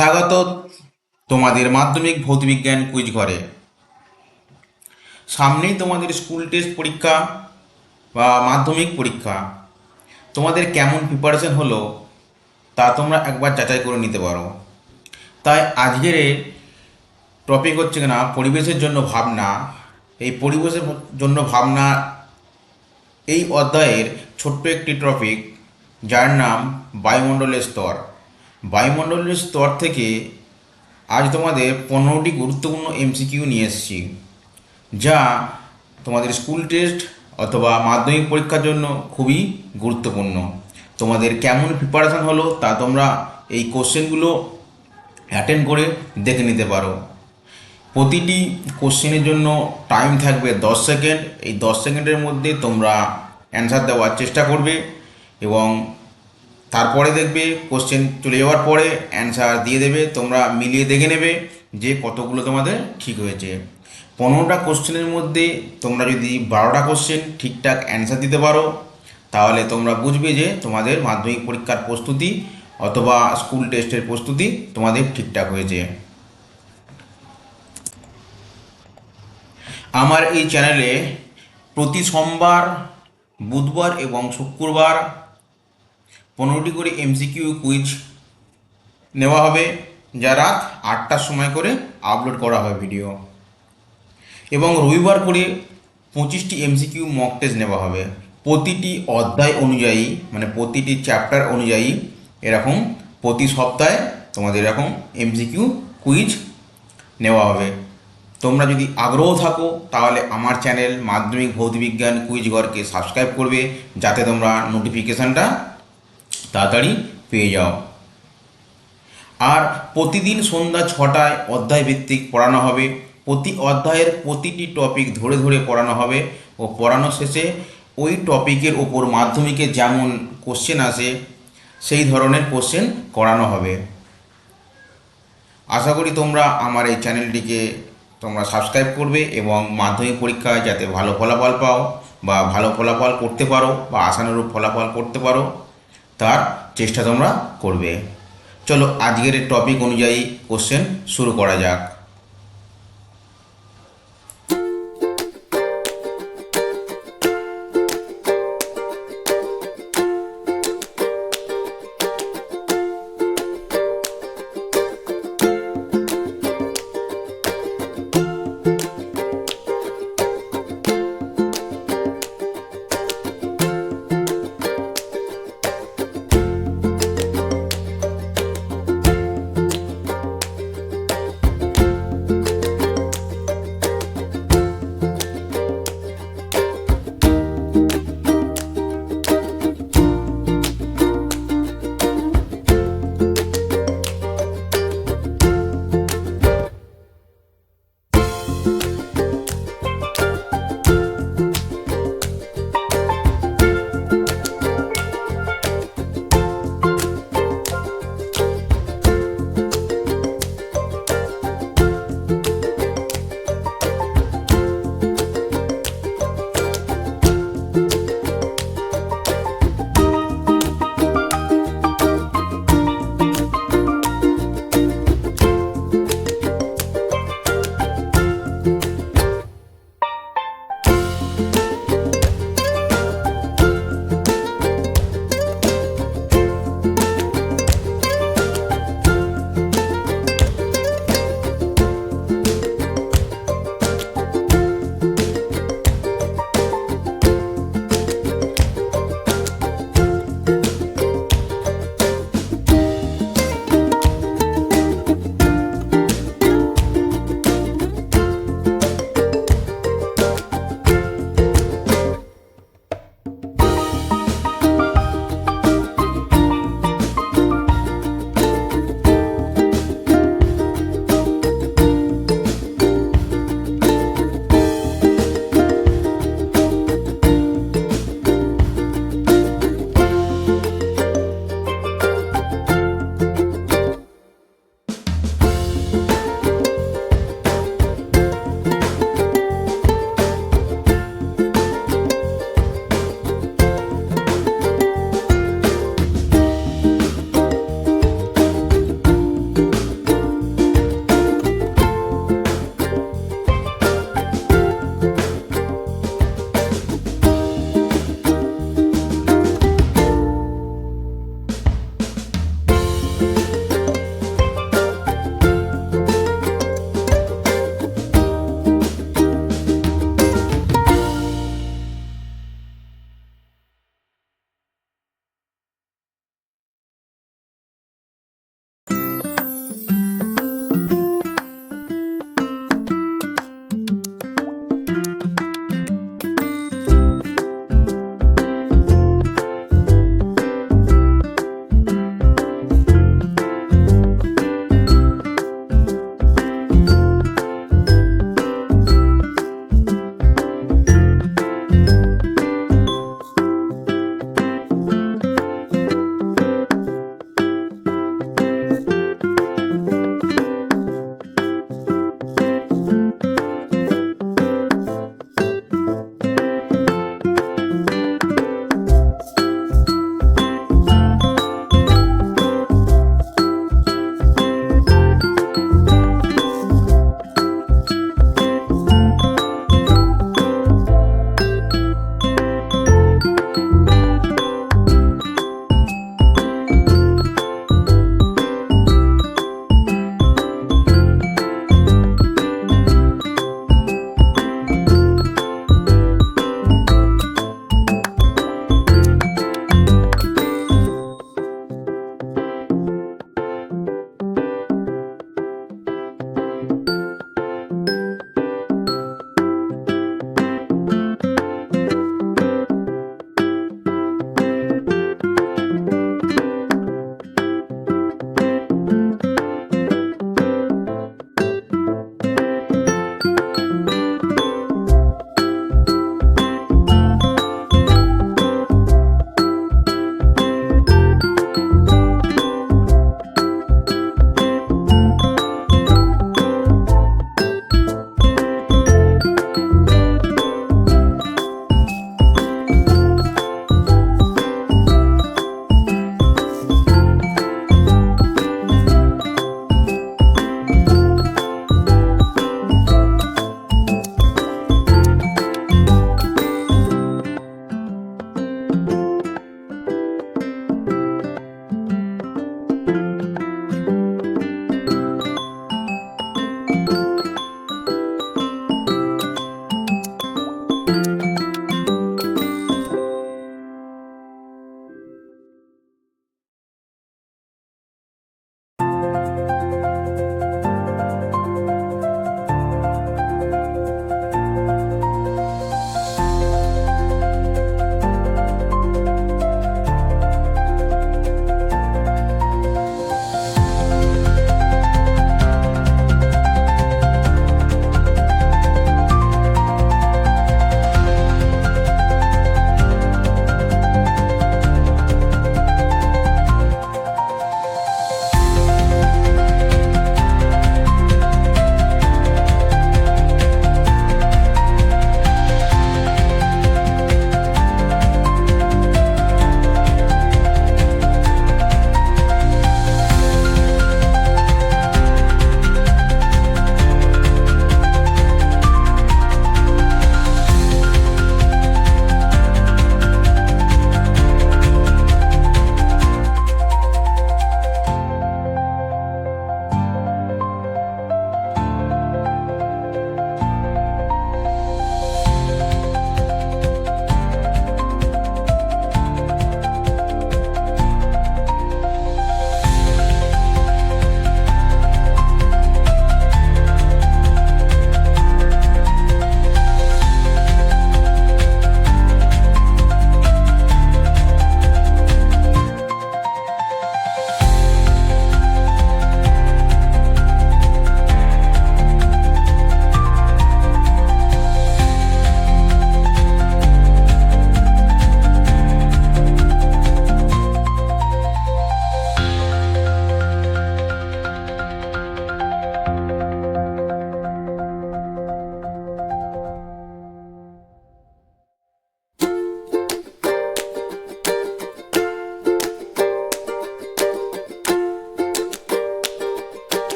স্বাগত তোমাদের মাধ্যমিক ভৌতবিজ্ঞান কুইজ ঘরে। সামনেই তোমাদের স্কুল টেস্ট পরীক্ষা বা মাধ্যমিক পরীক্ষা। তোমাদের কেমন প্রিপারেশন হলো তা তোমরা একবার যাচাই করে নিতে পারো। তাই আজকের টপিক হচ্ছে কিনা পরিবেশের জন্য ভাবনা। এই পরিবেশের জন্য ভাবনা এই অধ্যায়ের ছোট্ট একটি টপিক, যার নাম বায়ুমণ্ডলের স্তর। বায়ুমণ্ডলের স্তর থেকে আজ তোমাদের 15টি গুরুত্বপূর্ণ এমসিকিউ নিয়ে এসেছি, যা তোমাদের স্কুল টেস্ট অথবা মাধ্যমিক পরীক্ষার জন্য খুবই গুরুত্বপূর্ণ। তোমাদের কেমন প্রিপারেশান হলো তা তোমরা এই কোশ্চেনগুলো অ্যাটেন্ড করে দেখে নিতে পারো। প্রতিটি কোশ্চেনের জন্য টাইম থাকবে 10 সেকেন্ড। এই 10 সেকেন্ডের মধ্যে তোমরা অ্যান্সার দেওয়ার চেষ্টা করবে এবং তারপরে দেখবে কোশ্চেন চলে যাওয়ার পরে অ্যান্সার দিয়ে দেবে। তোমরা মিলিয়ে দেখে নেবে যে কতগুলো তোমাদের ঠিক হয়েছে। 15টা কোশ্চেনের মধ্যে তোমরা যদি 12টা কোশ্চেন ঠিকঠাক অ্যান্সার দিতে পারো, তাহলে তোমরা বুঝবে যে তোমাদের মাধ্যমিক পরীক্ষার প্রস্তুতি অথবা স্কুল টেস্টের প্রস্তুতি তোমাদের ঠিকঠাক হয়েছে। আমার এই চ্যানেলে প্রতি সোমবার, বুধবার এবং শুক্রবার 15টি করে এমসিকিউ কুইজ নেওয়া হবে, যা রাত 8টার সময় করে আপলোড করা হয় ভিডিও, এবং রবিবার করে 25টি এমসিকিউ মক টেস্ট নেওয়া হবে। প্রতিটি অধ্যায় অনুযায়ী, মানে প্রতিটি চ্যাপ্টার অনুযায়ী এরকম প্রতি সপ্তাহে তোমাদের এরকম এমসিকিউ কুইজ নেওয়া হবে। তোমরা যদি আগ্রহ থাকো তাহলে আমার চ্যানেল মাধ্যমিক ভৌতবিজ্ঞান কুইজ ঘরকে সাবস্ক্রাইব করবে, যাতে তোমরা নোটিফিকেশানটা তাড়াতাড়ি পেয়ে যাও। আর প্রতিদিন সন্ধ্যা 6টায় অধ্যায় ভিত্তিক পড়ানো হবে। প্রতি অধ্যায়ের প্রতিটি টপিক ধরে ধরে পড়ানো হবে ও পড়ানো শেষে ওই টপিকের ওপর মাধ্যমিকে যেমন কোশ্চেন আসে সেই ধরনের কোশ্চেন করানো হবে। আশা করি তোমরা আমার এই চ্যানেলটিকে তোমরা সাবস্ক্রাইব করবে এবং মাধ্যমিক পরীক্ষায় যাতে ভালো ফলাফল পাও বা ভালো ফলাফল করতে পারো বা আশানুরূপ ফলাফল করতে পারো, তার চেষ্টা তোমরা করবে। চলো আজকের টপিক অনুযায়ী কোশ্চেন শুরু করা যাক।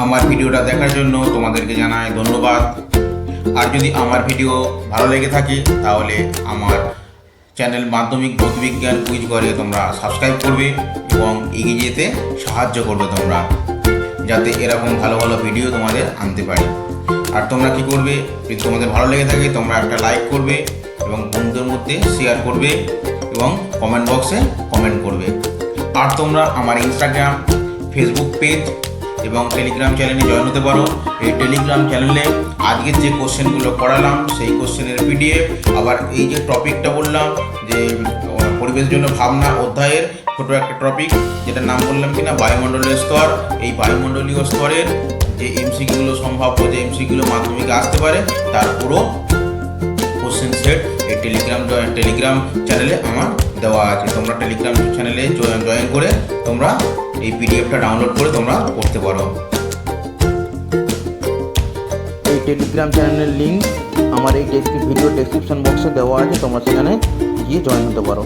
আমার ভিডিওটা দেখার জন্য তোমাদেরকে জানাই ধন্যবাদ। আর যদি আমার ভিডিও ভালো লেগে থাকে তাহলে আমার চ্যানেল মাধ্যমিক ভৌতবিজ্ঞান কুইজ করে তোমরা সাবস্ক্রাইব করবে এবং এগিয়ে যেতে সাহায্য করবে তোমরা, যাতে এরকম ভালো ভালো ভিডিও তোমাদের আনতে পারি। আর তোমরা কি করবে, যদি তোমাদের ভালো লেগে থাকে তোমরা একটা লাইক করবে এবং বন্ধুদের মধ্যে শেয়ার করবে এবং কমেন্ট বক্সে কমেন্ট করবে। আর তোমরা আমার ইনস্টাগ্রাম, ফেসবুক পেজ এবং টেলিগ্রাম চ্যানেলে জয়েন হতে পারো। এই টেলিগ্রাম চ্যানেলে আজকের যে কোশ্চেনগুলো করালাম সেই কোশ্চেনের পিডিএফ, আবার এই যে টপিকটা বললাম যে পরিবেশের জন্য ভাবনা অধ্যায়ের ছোটো একটা টপিক যেটার নাম বললাম কিনা বায়ুমণ্ডলীয় স্তর, এই বায়ুমণ্ডলীয় স্তরের যে এমসিকিউগুলো সম্ভাব্য যে এমসিকিউগুলো মাধ্যমিকে আসতে পারে তার পুরো কোশ্চেন সেট এই টেলিগ্রাম চ্যানেলে আমার দেওয়া আছে। তোমরা টেলিগ্রাম চ্যানেলে জয়েন করে তোমরা এই পিডিএফটা ডাউনলোড করে তোমরা পড়তে পারো। এই টেলিগ্রাম চ্যানেলের লিঙ্ক আমার এই ভিডিও ডেসক্রিপশন বক্সে দেওয়া আছে, তোমরা সেখানে গিয়ে জয়েন হতে পারো।